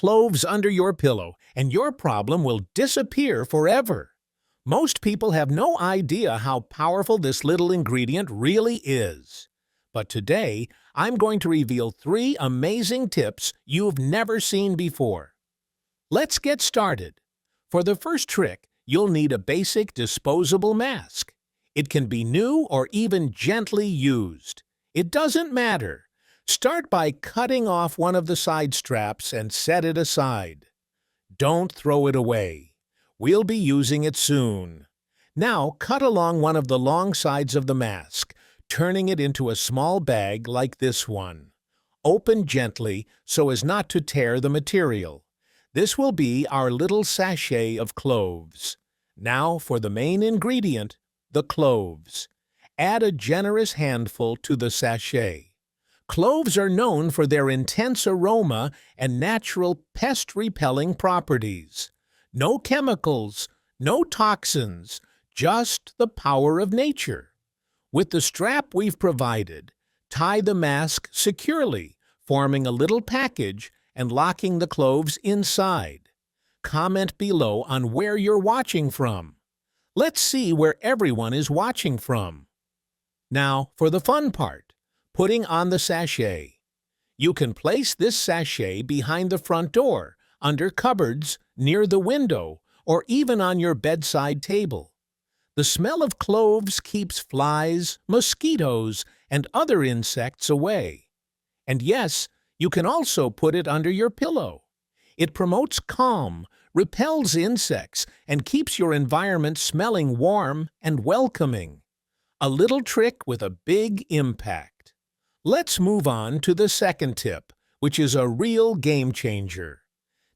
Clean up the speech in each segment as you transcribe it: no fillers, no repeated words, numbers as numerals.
cloves under your pillow, and your problem will disappear forever. Most people have no idea how powerful this little ingredient really is. But today, I'm going to reveal 3 amazing tips you've never seen before. Let's get started. For the first trick, you'll need a basic disposable mask. It can be new or even gently used. It doesn't matter. Start by cutting off one of the side straps and set it aside. Don't throw it away. We'll be using it soon. Now cut along one of the long sides of the mask, turning it into a small bag like this one. Open gently so as not to tear the material. This will be our little sachet of cloves. Now for the main ingredient, the cloves. Add a generous handful to the sachet. Cloves are known for their intense aroma and natural pest-repelling properties. No chemicals, no toxins, just the power of nature. With the strap we've provided, tie the mask securely, forming a little package and locking the cloves inside. Comment below on where you're watching from. Let's see where everyone is watching from. Now for the fun part, putting on the sachet. You can place this sachet behind the front door, under cupboards, near the window, or even on your bedside table. The smell of cloves keeps flies, mosquitoes, and other insects away. And yes, you can also put it under your pillow. It promotes calm, repels insects, and keeps your environment smelling warm and welcoming. A little trick with a big impact. Let's move on to the second tip, which is a real game changer.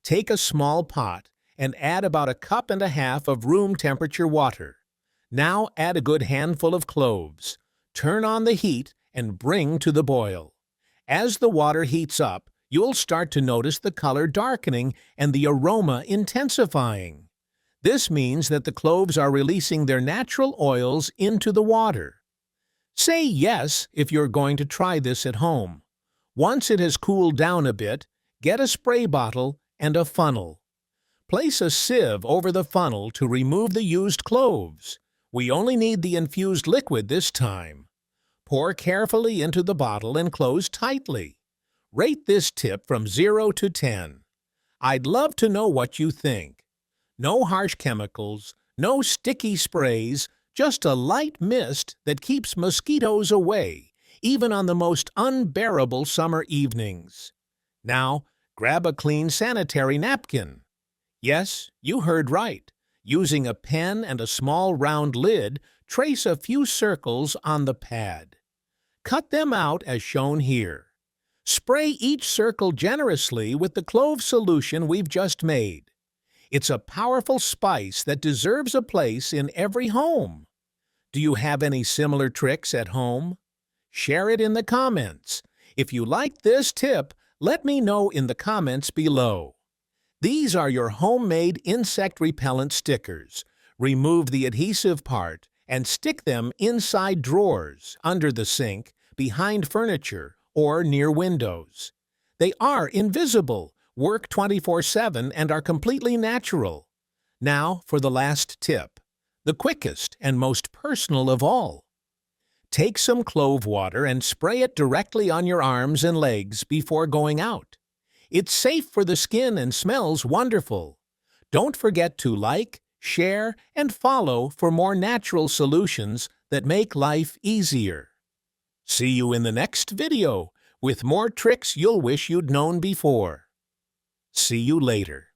Take a small pot and add about 1.5 cups of room temperature water. Now add a good handful of cloves. Turn on the heat and bring to the boil. As the water heats up, you'll start to notice the color darkening and the aroma intensifying. This means that the cloves are releasing their natural oils into the water. Say yes if you're going to try this at home. Once it has cooled down a bit, get a spray bottle and a funnel. Place a sieve over the funnel to remove the used cloves. We only need the infused liquid this time. Pour carefully into the bottle and close tightly. Rate this tip from 0 to 10. I'd love to know what you think. No harsh chemicals, no sticky sprays, just a light mist that keeps mosquitoes away, even on the most unbearable summer evenings. Now, grab a clean sanitary napkin. Yes, you heard right. Using a pen and a small round lid, trace a few circles on the pad. Cut them out as shown here. Spray each circle generously with the clove solution we've just made. It's a powerful spice that deserves a place in every home. Do you have any similar tricks at home? Share it in the comments. If you liked this tip, let me know in the comments below. These are your homemade insect repellent stickers. Remove the adhesive part and stick them inside drawers, under the sink, behind furniture, or near windows. They are invisible, work 24/7, and are completely natural. Now for the last tip, the quickest and most personal of all. Take some clove water and spray it directly on your arms and legs before going out. It's safe for the skin and smells wonderful. Don't forget to like, share, and follow for more natural solutions that make life easier. See you in the next video with more tricks you'll wish you'd known before. See you later.